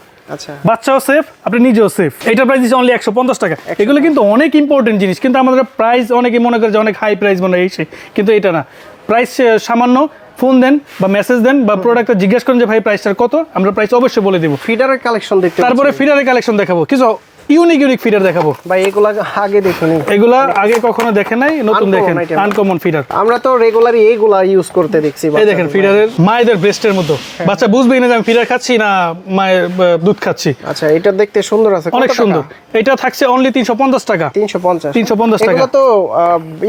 বাচ্চাও সেফ, আপনি নিজেও সেফ। এটার প্রাইস দিচ্ছে অনলি 150 টাকা। এগুলো কিন্তু অনেক ইম্পর্টেন্ট জিনিস, কিন্তু আমাদের প্রাইস অনেকে মনে করে যে অনেক হাই প্রাইস মনে হয়, কিন্তু এটা না, প্রাইস সামান্য। ফোন দেন বা মেসেজ দেন বা প্রোডাক্টটা জিজ্ঞেস করেন যে ভাই প্রাইসটা কত, আমরা প্রাইস অবশ্যই বলে দিব। ফিডারের কালেকশন দেখতে, তারপরে ফিডারের কালেকশন দেখাবো, কিছু ইউনিক ফিডার দেখাবো। ভাই এগুলা আগে দেখিনি, এগুলা আগে কখনো দেখেন নাই, নতুন দেখেন, আনকমন ফিডার। আমরা তো রেগুলারই এইগুলা ইউজ করতে দেখছি। এই দেখেন ফিডারের মায়েদের ব্রেস্টের মতো, বাচ্চা বুঝবেই না যে আমি ফিডার খাচ্ছি না মায়ের দুধ খাচ্ছি। আচ্ছা, এটা দেখতে সুন্দর আছে, অনেক সুন্দর। এটা থাকছে অনলি 350 টাকা। 350 টাকা। এগুলো তো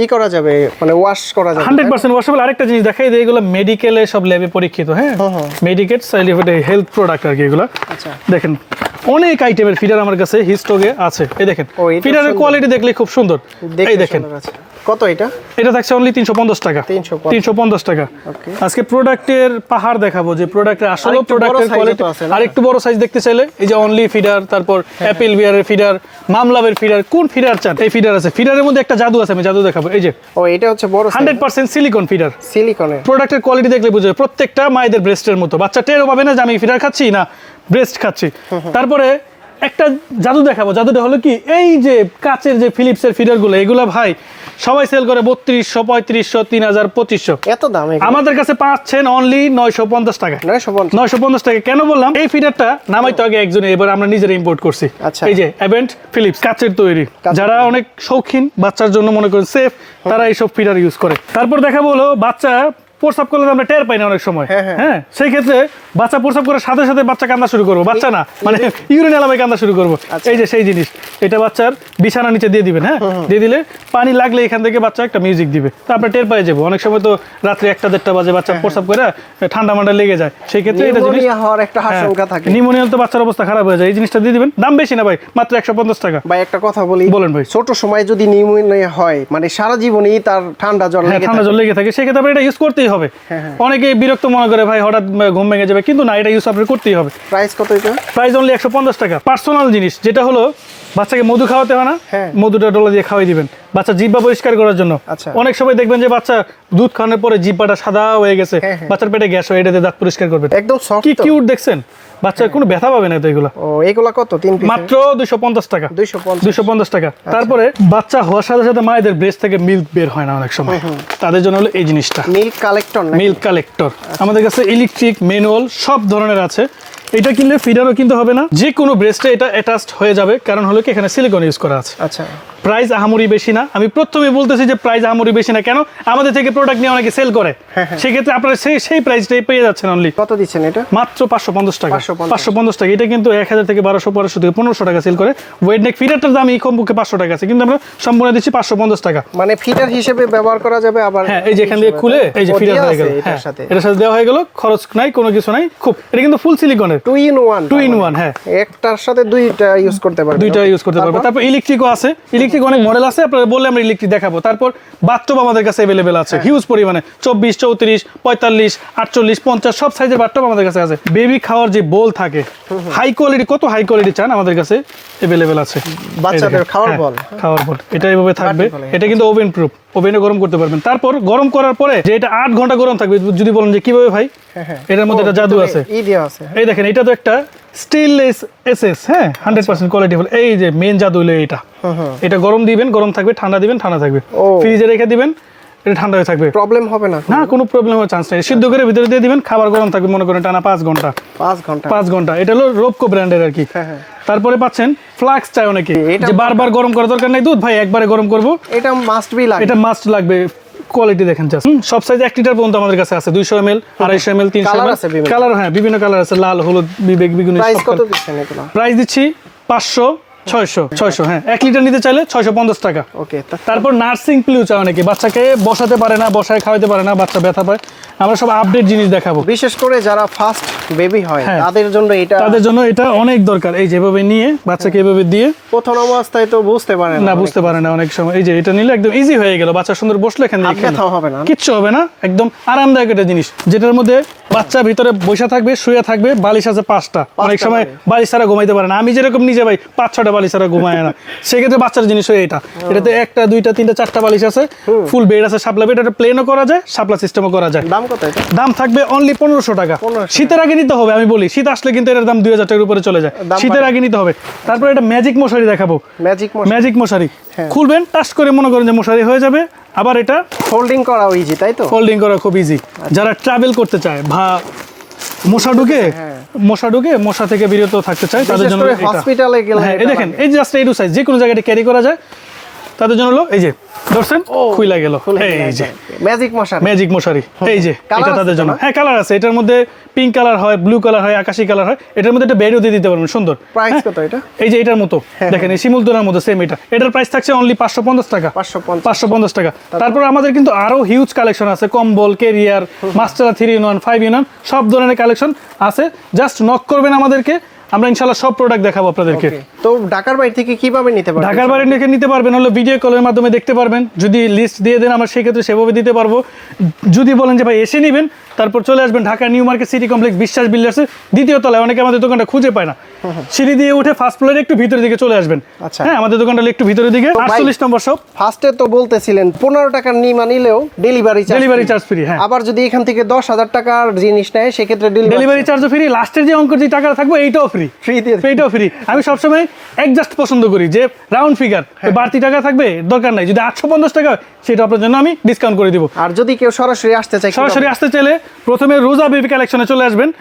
ই করা যাবে, মানে ওয়াশ করা যাবে, 100% ওয়াশেবল। আরেকটা জিনিস দেখাই দেই, এগুলো মেডিকেলে সব ল্যাবে পরীক্ষিত। হ্যাঁ, মেডিকেট সাইলিফেড হেলথ প্রোডাক্ট আর কি এগুলো। আচ্ছা, দেখেন অনেক আইটেমের ফিডার আমার কাছে হিস্টোগে আছে। এই দেখেন ফিডারের কোয়ালিটি দেখলে খুব সুন্দর। এই দেখেন কত, এটা থাকছে অনলি 350 টাকা। 350 টাকা। আজকে প্রোডাক্টের পাহাড় দেখাবো, যে প্রোডাক্টের আসলে প্রোডাক্টের কোয়ালিটি। আর একটু বড় সাইজ দেখতে চাইলে এই যে অনলি ফিডার, তারপর অ্যাপেল বিয়ারের ফিডার, মামলাবের ফিডার, কোন ফিডার চান এই ফিডার আছে। ফিডারের মধ্যে একটা জাদু আছে, আমি জাদু দেখাবো। এই যে এটা হচ্ছে বড় 100% সিলিকন ফিডার। সিলিকনের প্রোডাক্টের কোয়ালিটি দেখলে বুঝবে, প্রত্যেকটা মায়েদের ব্রেস্টের মতো, বাচ্চা টেরও পাবে না যে আমি ফিডার খাচ্ছি না ব্রেস্ট খাচ্ছি। তারপরে একটা জাদু দেখাবো। জাদুটা হলো কি, এই যে কাচের যে ফিলিপসের ফিডারগুলো, এগুলো ভাই সবাই সেল করে 3200, 3500, 3000, 2500। এত দাম? আমাদের কাছে পাচ্ছেন অনলি 950 টাকা। 950 টাকা। কেন বললাম? এই ফিডারটা নামাইতো আগে একজনে, এবার আমরা নিজেরা ইম্পোর্ট করছি। এই যে অ্যাভেন্ট ফিলিপস কাচের তৈরি, যারা অনেক শৌখিন, বাচ্চার জন্য মনে করেন সেফ, তারা এইসব ফিডার ইউজ করে। তারপর দেখাবো হলো বাচ্চা প্রস্রাব করলে আমরা টের পাই না অনেক সময়। হ্যাঁ, সেই ক্ষেত্রে বাচ্চা প্রস্রাব করার সাথে সাথে বাচ্চা কান্না শুরু করবো, বাচ্চা না মানে ইউরিন এলামে কান্না শুরু করবো। এই যে সেই জিনিস, এটা বাচ্চার বিছানা নিচে দিয়ে দিবেন। হ্যাঁ, দিয়ে দিলে পানি লাগলে এখান থেকে বাচ্চা একটা মিউজিক দিবে, তো আমরা টের পাই যাবো। অনেক সময় তো রাত্রে 1টা-1:30 বাজে বাচ্চা প্রস্রাব করে ঠান্ডা মান্ডা লেগে যায়, সেই ক্ষেত্রে এটা জিনিস হওয়ার একটা আশঙ্কা থাকে, নিউমোনিয়া তো বাচ্চার অবস্থা খারাপ হয়ে যায়। এই জিনিসটা দিয়ে দিবেন, দাম বেশি না ভাই, মাত্র 150 টাকা। ভাই একটা কথা বলি, বলেন ভাই। ছোট সময় যদি নিউমোনিয়া হয়, মানে সারা জীবনই তার ঠান্ডা জ্বর লেগে থাকে, সেই ক্ষেত্রে এটা ইউজ করতেই হবে। অনেকে বিরক্ত মনে করে ভাই হঠাৎ ঘুম ভেঙে যাবে, কিন্তু না, এটা ইউজ আপনার করতেই হবে। প্রাইস কত এটা? প্রাইস অনলি 150 টাকা। পার্সোনাল জিনিস, যেটা হলো বাচ্চাকে মধু খাওয়াতে হয় না, মধুটা ডলা দিয়ে খাওয়াই দিবেন বাচ্চা জিহ্বা পরিষ্কার করার জন্য। অনেক সময় দেখবেন যে বাচ্চা দুধ খাওয়ানোর পরে জিহ্বাটা সাদা হয়ে গেছে, বাচ্চার পেটে গ্যাস হয়, এটাতে দাঁত পরিষ্কার করবেন। একদম সফট, কি কিউট দেখছেন, বাচ্চার কোনো ব্যথা পাবে না তো এগুলো। ও এগুলা কত 3 পিস মাত্র 250 টাকা। 250 টাকা। তারপরে বাচ্চা হওয়ার সাথে সাথে মায়েদের ব্রেস্ট থেকে মিল্ক বের হয় না অনেক সময়, তাদের জন্য হলো এই জিনিসটা মিল্ক কালেক্টর না? মিল্ক কালেক্টর আমাদের কাছে ইলেকট্রিক ম্যানুয়াল সব ধরনের আছে। এটা কিনলে ফিডারও কিনতে হবে না, যে কোনো ব্রেস্টে এটা অ্যাটাচড হয়ে যাবে, কারণ হলো কি এখানে সিলিকন ইউজ করা আছে। আচ্ছা, প্রাইস আহামরি বেশি না। আমি প্রথমে বলতেছি যে প্রাইস আহামরি বেশি না, কেন আমাদের থেকে প্রোডাক্ট নিয়ে অনেকে সেল করে, সেক্ষেত্রে আপনারা সেই প্রাইসটাই পেয়ে যাচ্ছেন অনলি। কত দিচ্ছেন এটা? মাত্র 550 টাকা। 550 টাকা। এটা কিন্তু 1000 থেকে 1200 থেকে 1500 টাকা সেল করে। ওয়েট নেক ফিডারটার দাম এই কমপক্ষে 500 টাকা আছে, কিন্তু আমরা সম্পূর্ণ দিচ্ছি 550 টাকা। মানে ফিডার হিসেবে ব্যবহার করা যাবে। আবার হ্যাঁ, এই যে এখান দিয়ে খুলে এই যে ফিডার হয়ে গেল, এটার সাথে দেওয়া হয়ে গেল, খরচ নাই, কোনো কিছু নাই। খুব এটা কিন্তু ফুল সিলিকনের 2 in 1। 2 in 1, হ্যাঁ, একটার সাথে দুইটা ইউজ করতে পারবে। দুইটা ইউজ করতে পারবে। তারপর ইলেকট্রিকও আছে, ইলেকট্রিক অনেক মডেল আছে, আপনারা বললে আমরা ইলেকট্রিক দেখাবো। তারপর বাথটব আমাদের কাছে अवेलेबल আছে হিউজ পরিমাণে, 24, 34, 45, 48, 50 সব সাইজের বাথটব আমাদের কাছে আছে। বেবি খাওয়ার যে বোল থাকে, হাই কোয়ালিটি, কত হাই কোয়ালিটি চান আমাদের কাছে अवेलेबल আছে। বাচ্চাদের খাওয়ার বল, খাওয়ার বল এটা এইভাবে থাকবে। এটা কিন্তু ওভেন প্রুফ, ওভেনে গরম করতে পারবেন। তারপর গরম করার পরে যে এটা 8 ঘন্টা গরম থাকবে। যদি বলেন যে কিভাবে ভাই, এটার মধ্যে একটা জাদু আছে। এই দেখেন, এটা তো একটা স্টেনলেস এসএস, হ্যাঁ, 100% কোয়ালিটি ফুল। এই যে মেন জাদু হলো এটা। এটা গরম দিবেন, গরম থাকবে, ঠান্ডা দিবেন, ঠান্ডা থাকবে। ফ্রিজে রেখে দিবেন, এটা ঠান্ডা হয়ে থাকবে, প্রবলেম হবে না। না, কোনো প্রবলেম হওয়ার চান্স নেই। সিদ্ধ করে ভিতরে দিয়ে দিবেন, খাবার গরম থাকবে মনে করেন টানা 5 ঘন্টা। 5 ঘন্টা। এটা হলো রোবকো ব্র্যান্ডের আর কি। তারপরে পাচ্ছেন ফ্লাক্স চাই অনেকে, যে বারবার গরম করার দরকার নাই, দুধ ভাই একবারে গরম করব, এটা মাস্ট বি লাগবে, এটা মাস্ট লাগবে। কোয়ালিটি দেখেন জাস্ট, সব সাইজ 1 লিটার পর্যন্ত আমাদের কাছে আছে। 200 ml, 250 ml, 300 ml কালার, হ্যাঁ, বিভিন্ন কালার আছে, লাল, হলুদ, বেগুনি। প্রাইস কত দিচ্ছেন এগুলো? প্রাইস দিচ্ছি 500, 600, হ্যাঁ। 1 লিটার নিতে চাইলে 650 টাকা। ওকে। তারপর নার্সিং পিলু চাই অনেকে, বাচ্চাকে বসাতে পারে না, বসায় খাওয়াতে পারে না, বাচ্চা ব্যথা পায়, আমরা সব আপডেট জিনিস দেখাবো। বিশেষ করে যারা ফার্স্ট বেবি হয় তাদের জন্য এটা অনেক দরকার। এই যেভাবে নিয়ে বাচ্চাকে এভাবে দিয়ে, প্রথম অবস্থায় তো বুঝতে পারে না অনেক সময়। এই যে এটা নিলে একদম ইজি হয়ে গেল, বাচ্চা সুন্দর বসলে এখানে ব্যথা হবে না, কিচ্ছু হবে না, একদম আরামদায়ক একটা জিনিস, যেটার মধ্যে বাচ্চা ভিতরে বসে থাকবে, শুয়ে থাকবে, বালিশ আছে 5টা। অনেক সময় বালিশ ছাড়া ঘুমাইতে পারে না, আমি যেরকম নিজে ভাই 5-6টা বালিশ ছাড়া ঘুমায় না, সেক্ষেত্রে বাচ্চার জিনিস হয় এটা। এটাতে 1টা 2টা 3টা 4টা বালিশ আছে, ফুল বেড আছে, শাপলা বেড, এটা প্লেনও করা যায়, শাপলা সিস্টেমও করা যায়। দাম কত এটা? দাম থাকবে অনলি 1500 টাকা। শীতের আগে নিতে হবে, আমি বলি শীত আসলে কিন্তু এর দাম 2000 টাকার উপরে চলে যায়, শীতের আগে নিতে হবে। তারপর এটা ম্যাজিক মশারি দেখাবো, ম্যাজিক মশারি খুলবেন, টাচ করে মনে করেন যে মশারি হয়ে যাবে। আবার এটা ফোল্ডিং করা ইজি, তাই তো? ফোল্ডিং করা খুব ইজি। যারা ট্রাভেল করতে চায়, মশা ঢুকে মশা থেকে বিরত থাকতে চায়, তাদের জন্য হসপিটালে গেলে, হ্যাঁ, এই দেখেন, এই জাস্ট এইটু সাইজ, যে কোনো জায়গায় ক্যারি করা যায়, তাদের জন্য হলো এই যে ধরছেন খুইলা গেল, এই যে ম্যাজিক মশারি, এই যে এটা তাদের জন্য। হ্যাঁ, কালার আছে, এটার মধ্যে পিঙ্ক কালার হয়, ব্লু কালার হয়, আকাশি কালার হয়। এটার মধ্যে একটা বেডও দিয়ে দিতে পারবেন সুন্দর। প্রাইস কত এটা? এই যে এটার মতো দেখেন, এই শিমুল তোলার মতো সেম এটা। এটার প্রাইস থাকছে অনলি 550 টাকা। 550 টাকা। তারপর আমাদের কিন্তু আরো হিউজ কালেকশন আছে, কম্বল, ক্যারিয়ার, মাস্টার 3 in 1, 5 in 1 সব ধরনের কালেকশন আছে। জাস্ট নক করবেন আমাদেরকে, আমরা ইনশাআল্লাহ সব প্রোডাক্ট দেখাবো আপনাদেরকে। তো ঢাকার বাইরে থেকে কিভাবে নিতে পারবেন? ঢাকার বাইরে থেকে নিতে পারবেন হলো ভিডিও কলের মাধ্যমে দেখতে পারবেন। যদি লিস্ট দিয়ে দেন আমরা সেই ক্ষেত্রে সেভাবে দিতে পারবো। যদি বলেন যে ভাই এসে নেবেন, তারপর চলে আসবেন Dhaka new market city complex বিশ্বাস বিল্ডার্সের 2য় তলায়। অনেকে আমাদের দোকানটা খুঁজে পায় না, সিঁড়ি দিয়ে উঠে ফার্স্ট ফ্লোরে একটু ভিতরের দিকে চলে আসবেন। হ্যাঁ, আমাদের দোকানটা একটু ভিতরের দিকে, 48 নম্বর শপ। ফার্স্টে তো বলতেছিলেন 15 টাকার নিলেও ডেলিভারি চার্জ ফ্রি। হ্যাঁ, আবার যদি এখান থেকে 10,000 টাকার জিনিস নেয় সেক্ষেত্রে ডেলিভারি চার্জও ফ্রি। লাস্টের যে অঙ্কের যে টাকা থাকবে এইটাও ফ্রি। এইটাও ফ্রি। আমি সবসময় অ্যাডজাস্ট পছন্দ করি, যে রাউন্ড ফিগার, বাড়তি টাকা থাকবে দরকার নাই। যদি 850 টাকা, সেটা আপনার জন্য আমি ডিসকাউন্ট করে দিব। আর যদি কেউ সরাসরি আসতে চাইলে প্রথমে রোজা বেবি কালেকশনে চলে আসবেন।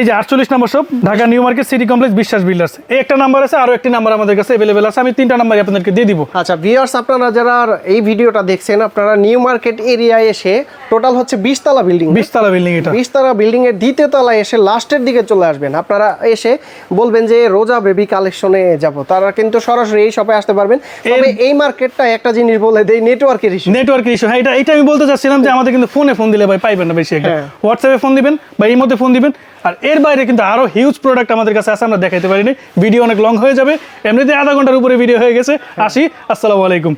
এই যে 48 নম্বর shop, Dhaka new market city complex Biswas builders. এই একটা নাম্বার আছে, আরো একটি নাম্বার আমাদের কাছে अवेलेबल আছে। আমি 3টা নাম্বারই আপনাদেরকে দিয়ে দিব। আচ্ছা ভিউয়ার্স, আপনারা যারা এই ভিডিওটা দেখছেন, আপনারা নিউ মার্কেট এরিয়ায় এসে, টোটাল হচ্ছে 20 তলা বিল্ডিং, 20 তলা বিল্ডিং, এটা 20 তলা বিল্ডিং এর 2য় তলায় এসে লাস্টের দিকে চলে আসবেন। আপনারা এসে বলবেন যে রোজা বেবি কালেকশনে যাব, তারা কিন্তু সরাসরি এই শপে আসতে পারবেন। তবে এই মার্কেটটা একটা জিনিস বলে দেই, নেটওয়ার্কের ইস্যু। হ্যাঁ, এটা আমি বলতে চাচ্ছিলাম যে আমাদের কিন্তু ফোন দিলে ভাই পাইবেন না বেশি, একটা হোয়াটসঅ্যাপে ফোন দিবেন বা এই মধ্যে ফোন দিবেন। আর এর বাইরে কিন্তু আরো হিউজ প্রোডাক্ট আমাদের কাছে আছে, আমরা দেখাইতে পারিনি, ভিডিও অনেক লং হয়ে যাবে। এমনিতে আধা ঘন্টার উপরে ভিডিও হয়ে গেছে। আসি, আসসালামু আলাইকুম।